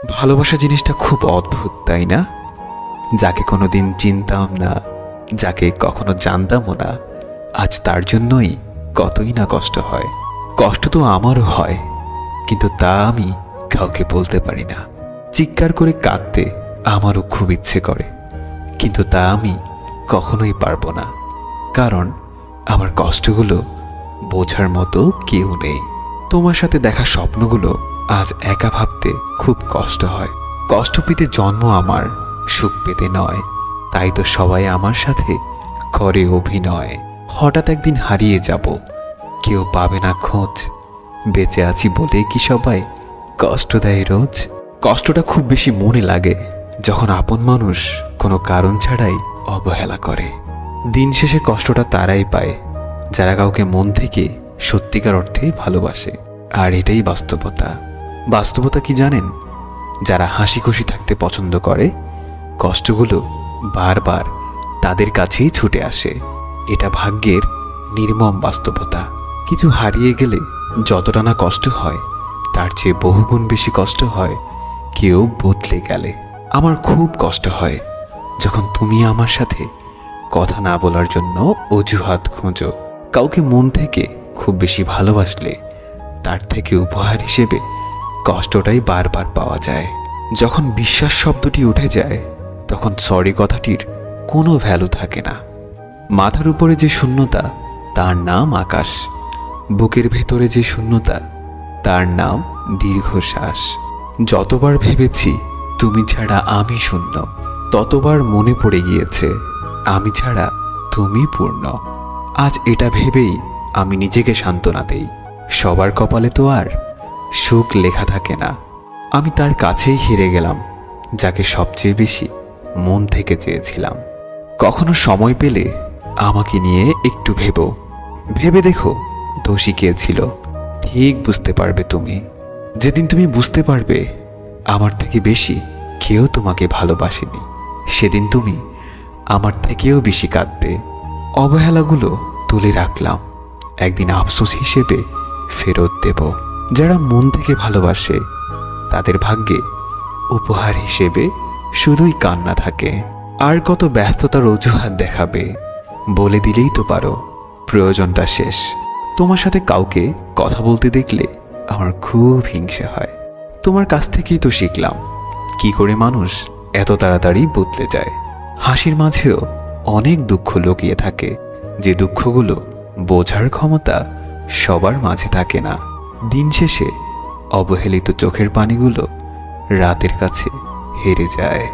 ভালোবাসা জিনিসটা খুব অদ্ভুত, তাই না? যাকে কোনোদিন চিনতাম না, যাকে কখনো জানতামও না, আজ তার জন্যই কতই না কষ্ট হয়। কষ্ট তো আমারও হয়, কিন্তু তা আমি কাউকে বলতে পারি না। চিৎকার করে কাঁদতে আমারও খুব ইচ্ছে করে, কিন্তু তা আমি কখনোই পারবো না, কারণ আমার কষ্টগুলো বোঝার মতো কেউ নেই। তোমার সাথে দেখা স্বপ্নগুলো আজ একা ভাবতে খুব কষ্ট হয়। কষ্ট পেতে জন্ম আমার, সুখ পেতে নয়, তাই তো সবাই আমার সাথে করে অভিনয়। হঠাৎ একদিন হারিয়ে যাব, কেউ পাবে না খোঁজ, বেঁচে আছি বলে কি সবাই কষ্ট দেয় রোজ। কষ্টটা খুব বেশি মনে লাগে যখন আপন মানুষ কোনো কারণ ছাড়াই অবহেলা করে। দিন শেষে কষ্টটা তারাই পায় যারা কাউকে মন থেকে সত্যিকার অর্থে ভালোবাসে। আর এটাই বাস্তবতা। বাস্তবতা কি জানেন? যারা হাসি খুশি থাকতে পছন্দ করে, কষ্টগুলো বারবার তাদের কাছেই ছুটে আসে। এটা ভাগ্যের নির্মম বাস্তবতা। কিছু হারিয়ে গেলে যতটা না কষ্ট হয়, তার চেয়ে বহুগুণ বেশি কষ্ট হয় কেউ বদলে গেলে। আমার খুব কষ্ট হয় যখন তুমি আমার সাথে কথা না বলার জন্য অজুহাত খোঁজো। কাউকে মন থেকে খুব বেশি ভালোবাসলে তার থেকে উপহার হিসেবে কষ্টটাই বারবার পাওয়া যায়। যখন বিশ্বাস শব্দটি উঠে যায়, তখন সরি কথাটির কোনো ভ্যালু থাকে না। মাথার উপরে যে শূন্যতা, তার নাম আকাশ। বুকের ভেতরে যে শূন্যতা, তার নাম দীর্ঘশ্বাস। যতবার ভেবেছি তুমি ছাড়া আমি শূন্য, ততবার মনে পড়ে গিয়েছে আমি ছাড়া তুমি পূর্ণ। আজ এটা ভেবেই আমি নিজেকে সান্ত্বনা দেই, সবার কপালে তো আর সুখ লেখা থাকে না। আমি তার কাছেই হেরে গেলাম যাকে সবচেয়ে বেশি মন থেকে চেয়েছিলাম। কখনো সময় পেলে আমাকে নিয়ে একটু ভেবে দেখো, দোষী কে ছিল। ঠিক বুঝতে পারবে তুমি। যেদিন তুমি বুঝতে পারবে আমার থেকে বেশি কেউ তোমাকে ভালোবাসেনি, সেদিন তুমি আমার থেকেও বেশি কাঁদবে। অবহেলাগুলো তুলে রাখলাম, একদিন আফসোস হিসেবে ফেরত দেব। যারা মন থেকে ভালোবাসে তাদের ভাগ্যে উপহার হিসেবে শুধুই কান্না থাকে। আর কত ব্যস্ততার অজুহাত দেখাবে? বলে দিলেই তো পারো প্রয়োজনটা শেষ। তোমার সাথে কাউকে কথা বলতে দেখলে আমার খুব হিংসা হয়। তোমার কাছ থেকেই তো শিখলাম কি করে মানুষ এত তাড়াতাড়ি বদলে যায়। হাসির মাঝেও অনেক দুঃখ লুকিয়ে থাকে, যে দুঃখগুলো বোঝার ক্ষমতা সবার মাঝে থাকে না। দিন শেষে অবহেলিত চোখের পানিগুলো রাতের কাছে হেরে যায়।